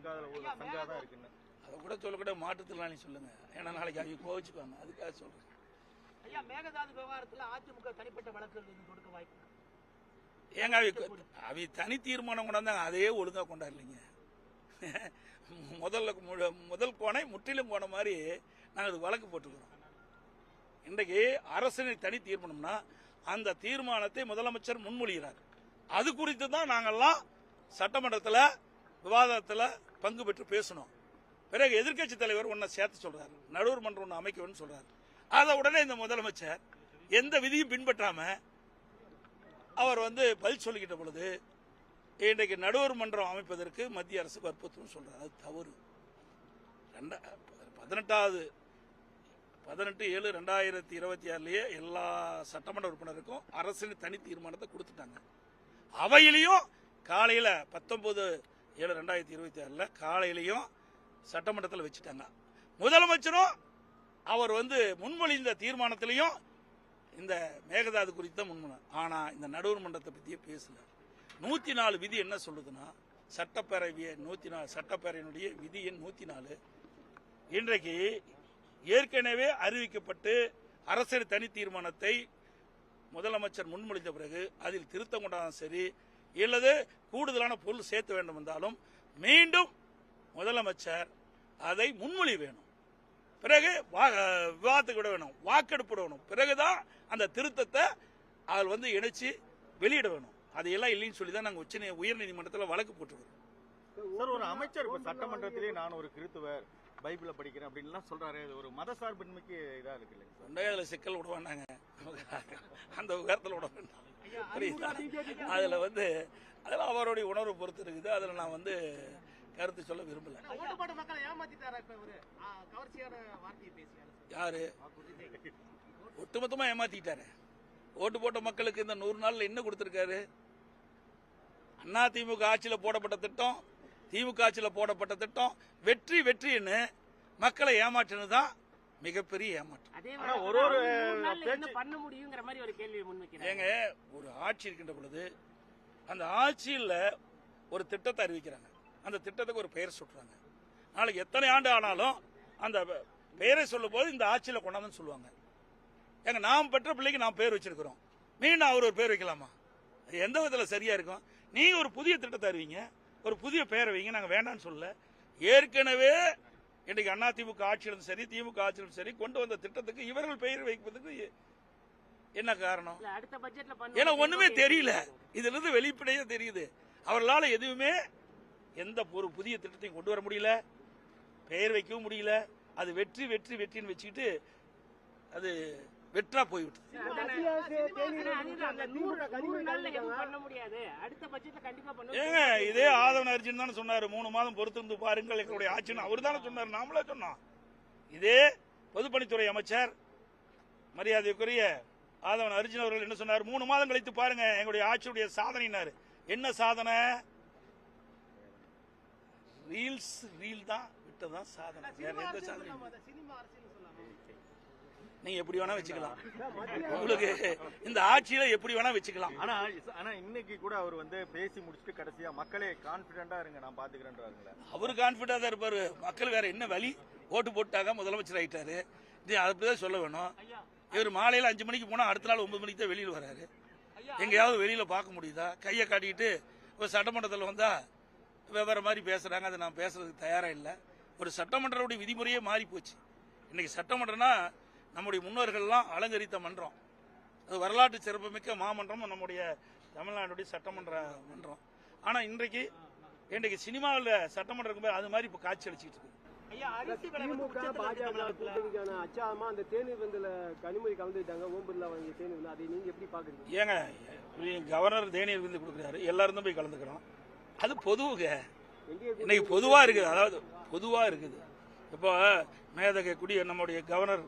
திமுக சங்கா தான் இருக்குன்னு அதை கூட சொல்லக்கூட மாற்றுத்திறனாளி சொல்லுங்க. ஏன்னா நாளைக்கு அவங்க கோவிச்சுக்குவாங்க. அதுக்காக சொல்றேன். ஐயா, மேகதாது விவகாரத்தில் அதிமுக தனிப்பட்ட வழக்குகள் கொடுக்க வாய்ப்பு. ஏங்க அவை தனி தீர்மானம் கொண்டாந்தாங்க, அதையே ஒழுங்கா கொண்டாடலைங்க. முதல் கோணை முற்றிலும் போன மாதிரி நாங்கள் அது வழக்கு போட்டுக்கிறோம். இன்றைக்கு அரசினை தனி தீர்மானம்னா அந்த தீர்மானத்தை முதலமைச்சர் முன்மொழிகிறார். அது குறித்து தான் நாங்கள்லாம் சட்டமன்றத்தில் விவாதத்தில் பங்கு பெற்று பேசணும். பிறகு எதிர்க்கட்சி தலைவர் ஒன்றை சேர்த்து சொல்றாரு, நடுவர் மன்றம் ஒன்று அமைக்கணும்னு சொல்றாரு. அதை உடனே இந்த முதலமைச்சர் எந்த விதியும் பின்பற்றாம அவர் பதில் சொல்லிக்கிட்ட பொழுது இன்றைக்கு நடுவர் மன்றம் அமைப்பதற்கு மத்திய அரசு வற்புறுத்தும் சொல்றாரு. அது தவறு. 18/7/2026 எல்லா சட்டமன்ற உறுப்பினருக்கும் அரசின் தனி தீர்மானத்தை கொடுத்துட்டாங்க. அவையிலையும் காலையில் 19/7/2026 காலையிலையும் சட்டமன்றத்தில் வச்சுட்டாங்க. முதலமைச்சரும் அவர் முன்மொழிந்த தீர்மானத்திலையும் இந்த மேகதாது குறித்த முன்மொழி. ஆனா இந்த நடுவர் மன்றத்தை பற்றியே பேசல. 104 விதி என்ன சொல்லுதுன்னா, சட்டப்பேரவையினுடைய விதி எண் 104 இன்றைக்கு ஏற்கனவே அறிவிக்கப்பட்டு அரசியல் தனி தீர்மானத்தை முதலமைச்சர் முன்மொழிந்த பிறகு அதில் திருத்தம் கொண்டாலும் சரி, இல்லது கூடுதலான பொருள் சேர்த்த வேண்டும் என்றாலும் மீண்டும் முதலமைச்சர் அதை முன்மொழி வேணும். பிறகு விவாதத்துக்கு விட வேணும், வாக்கெடுப்பு வேணும். பிறகுதான் அந்த திருத்தத்தை அதில் இணைச்சு வெளியிட வேணும். அதையெல்லாம் இல்லைன்னு சொல்லி தான் நாங்கள் உயர்நீதிமன்றத்தில் வழக்கு போட்டுருக்கோம். சார், ஒரு அமைச்சர் சட்டமன்றத்திலே நான் ஒரு கிறித்துவர் பைபிளை படிக்கிறேன் அப்படின்லாம் சொல்றாரு. ஒரு மதசார்பின்மைக்கு இதா இருக்கு இல்லைங்க? அதில் சிக்கல் விட வேண்டாங்க, அந்த விவகாரத்தில் விட வேண்டாம். அதில் அதெல்லாம் அவருடைய உணர்வை பொறுத்து இருக்குது. அதில் நான் கருத்து சொல்ல விரும்பல. யாரு ஒட்டுமொத்தமா ஏமாத்திட்டாரு? ஓட்டு போட்ட மக்களுக்கு இந்த 100 நாள்ல என்ன கொடுத்திருக்காரு? அதிமுக ஆட்சியில் போடப்பட்ட திட்டம், திமுக ஆட்சியில் போடப்பட்ட திட்டம் வெற்றி வெற்றின்னு மக்களை ஏமாற்றினதுதான் மிகப்பெரிய ஏமாற்றம். ஏங்க, ஒரு ஆட்சி இருக்கின்ற பொழுது அந்த ஆட்சியில் ஒரு திட்டத்தை அறிவிக்கிறாங்க, அந்த திட்டத்துக்கு ஒரு பெயர் சொல்றாங்க. நாளைக்கு எத்தனை ஆண்டு ஆனாலும் அந்த பெயரை சொல்லும் போது இந்த ஆட்சியில் கொண்டாந்து சொல்லுவாங்க. எங்க நாம் பெற்ற பிள்ளைக்கு நாம் பேர் வச்சிருக்கிறோம், மீண்டும் அவர் ஒரு பேர் வைக்கலாமா? எந்த விதத்தில் சரியா இருக்கும்? நீங்க ஒரு புதிய திட்டத்தை அறிவிங்க, ஒரு புதிய பெயரை வைங்க. நாங்கள் வேண்டாம்னு சொல்ல. ஏற்கனவே இன்றைக்கு அதிமுக ஆட்சியிலும் சரி, திமுக ஆட்சியிலும் சரி கொண்டு வந்த திட்டத்துக்கு இவர்கள் பெயர் வைப்பதற்கு என்ன காரணம்? ஏன்னா ஒண்ணுமே தெரியல. இதுல இருந்து வெளிப்படையா தெரியுது, அவர்களால் எதுவுமே எந்த ஒரு புதிய திட்டத்தையும் கொண்டு வர முடியல, பெயர் வைக்கவும் முடியல. அது வெற்றி வெற்றி வெற்றின்னு வச்சுக்கிட்டு அது வெற்றா போய்விட்டு. ஏங்க, இதே ஆதவன் அர்ஜுன் தானே சொன்னாரு, 3 மாதம் பொறுத்திருந்து பாருங்கள் எங்களுடைய ஆட்சின்னு. அவர் தானே சொன்னார், நாமளே சொன்னோம். இதே பொதுப்பணித்துறை அமைச்சர் மரியாதைக்குரிய ஆதவன் அர்ஜுன் அவர்கள் என்ன சொன்னார்? 3 மாதம் கழித்து பாருங்க எங்களுடைய ஆட்சியுடைய சாதனைனாரு. என்ன சாதனை? ரீல் தான் விட்டதான் சாதனை. எந்த சாதனை? நீங்க எப்படி வேணா வச்சுக்கலாம், உங்களுக்கு இந்த ஆட்சியில எப்படி வேணா வச்சுக்கலாம். ஆனா இன்னைக்கு கூட அவர் பேசி முடிச்சுட்டு கடைசியா மக்களே கான்பிடண்டா இருங்க நான் பாத்துக்கிறேன்றாருங்களே. அவரு கான்பிடண்டா தான் இருப்பாரு. மக்கள் வேற என்ன வழி? ஓட்டு போட்டாங்க, முதலமைச்சர் ஆயிட்டாரு. அப்படிதான் சொல்ல வேணும். இவர் மாலையில 5 மணிக்கு போனா அடுத்த நாள் 9 மணிக்கு தான் வெளியில் வராரு. எங்கேயாவது வெளியில பார்க்க முடியுதா? கையை காட்டிக்கிட்டு ஒரு சட்டமன்றத்தில் வந்தா வெவ்வேறு மாதிரி பேசுறாங்க. அதை நான் பேசுறதுக்கு தயாரா இல்லை. ஒரு சட்டமன்றத்துடைய விதிமுறையே மாறி போச்சு. இன்னைக்கு சட்டமன்றம்னா நம்முடைய முன்னோர்கள்லாம் அலங்கரித்த மன்றம், அது வரலாற்று சிறப்புமிக்க மாமன்றம் நம்முடைய தமிழ்நாட்டுடைய சட்டமன்ற மன்றம். ஆனா இன்றைக்கு சினிமாவில் சட்டமன்றம் இருக்கும்போது அது மாதிரி இப்போ காட்சி அளிச்சுட்டு இருக்கு. ஏங்க, கவர்னர் தேநீர் விருந்து கொடுக்குறாரு, எல்லாரும் போய் கலந்துக்கிறோம். அது பொதுவுங்க, இன்னைக்கு பொதுவா இருக்குது. அதாவது பொதுவா இருக்குது. இப்போ மேதக குடி நம்முடைய கவர்னர்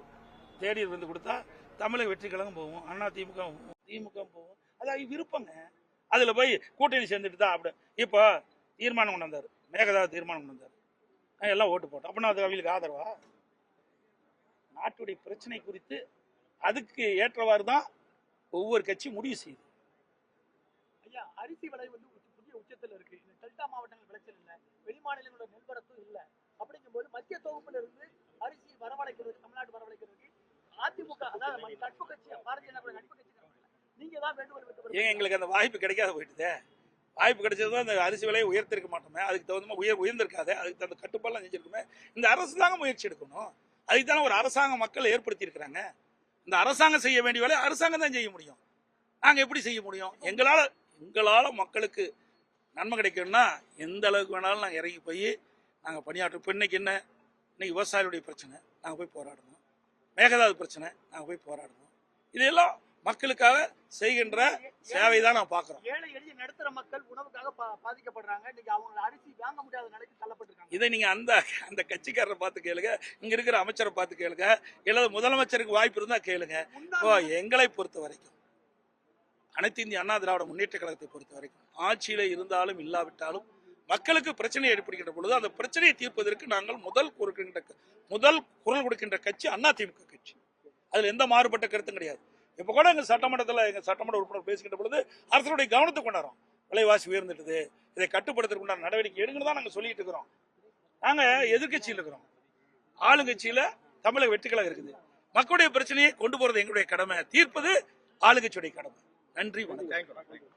தேநீர் விருந்து கொடுத்தா தமிழக வெற்றி கழகம் போவோம், அதிமுக திமுக போவோம். அது விருப்பங்க. அதுல போய் கூட்டணி சேர்ந்துட்டு தான் அப்படி இப்போ தீர்மானம் கொண்டு வந்தாரு, மேகதாது தீர்மானம் கொண்டு வந்தாரு, எல்லாம் ஓட்டு போட்டோம். அப்படின்னா அது அவங்களுக்கு ஆதரவா? நாட்டுடைய பிரச்சனை குறித்து அதுக்கு ஏற்றவாறு தான் ஒவ்வொரு கட்சி முடிவு செய்யுது. ஐயா, அரிசி விலை புதிய உச்சத்தில் இருக்கு. டெல்டா மாவட்டங்கள் விளைச்சல் இல்ல, வெளி மாநிலங்களோட நெல்வரத்தும் இல்ல. அப்படிங்கும்போது மத்திய தொகுப்புல இருந்து அரிசி வரவழைக்கிறது, தமிழ்நாடு வரவழைக்கிறதுக்கு அதிமுக, அதாவது நட்பு கட்சி, பாரதிய ஜனதா நட்பு கட்சி, நீங்க தான் வேண்டுகோள் விட்டு ஏன் எங்களுக்கு அந்த வாய்ப்பு கிடைக்காத போயிட்டுதே? வாய்ப்பு கிடைச்சதுதான் அந்த அரிசி விலையை உயர்த்திருக்க மாட்டோமே, அதுக்கு தகுந்த மாதிரி உயர்ந்திருக்காது, அதுக்கு தகுந்த கட்டுப்பாடுலாம் செஞ்சிருக்குமே. இந்த அரசு தாங்க முயற்சி எடுக்கணும். அதுக்கு தானே ஒரு அரசாங்கம் மக்கள் ஏற்படுத்தி இருக்கிறாங்க. இந்த அரசாங்கம் செய்ய வேண்டிய வேலையை அரசாங்கம் தான் செய்ய முடியும். நாங்க எப்படி செய்ய முடியும்? எங்களால மக்களுக்கு நன்மை கிடைக்கணும்னா எந்த அளவுக்கு வேணாலும் நாங்கள் இறங்கி போய் நாங்கள் பணியாற்றோம். இப்போ இன்னைக்கு என்ன, இன்னைக்கு விவசாயிகளுடைய பிரச்சனை, நாங்கள் போய் போராடணும். மேகதாது பிரச்சனை, நாங்கள் போய் போராடணும். இதெல்லாம் மக்களுக்காக செய்கின்ற சேவை தான் நான் பார்க்குறோம். ஏழை எளிய நடுத்தர மக்கள் உணவுக்காக பாதிக்கப்படுறாங்க. இன்னைக்கு அவங்க அரிசி வாங்க முடியாத நிலைக்கு தள்ளப்பட்டிருக்காங்க. இதை நீங்க அந்த கட்சிக்காரரை பார்த்து கேளுங்க, இங்க இருக்கிற அமைச்சரை பார்த்து கேளுங்க, இல்ல முதலமைச்சருக்கு வாய்ப்பு இருந்தா கேளுங்க. எங்களை பொறுத்த வரைக்கும், அனைத்து இந்திய அண்ணா திராவிட முன்னேற்ற கழகத்தை பொறுத்த வரைக்கும், ஆட்சியில இருந்தாலும் இல்லாவிட்டாலும் மக்களுக்கு பிரச்சனை ஏற்படுகின்ற பொழுது அந்த பிரச்சனையை தீர்ப்பதற்கு நாங்கள் முதல் குரல் கொடுக்கின்ற கட்சி அதிமுக கட்சி. அதுல எந்த மாறுபட்ட கருத்தும் கிடையாது. இப்ப கூட எங்க சட்டமன்ற உறுப்பினர் பேசுகின்ற பொழுது அரசனுடைய கவனத்தை கொண்டாடுறோம். விலைவாசி உயர்ந்துட்டுது, இதை கட்டுப்படுத்துறதுக்கு நடவடிக்கை எடுங்கன்னு தான் நாங்க சொல்லிட்டு இருக்கிறோம். நாங்க எதிர்கட்சியில் இருக்கிறோம், ஆளுங்கட்சியில தமிழக வெற்றிக்கழகம் இருக்குது. மக்களுடைய பிரச்சனையை கொண்டு போறது எங்களுடைய கடமை, தீர்ப்பது ஆளுங்கட்சியுடைய கடமை. நன்றி, வணக்கம்.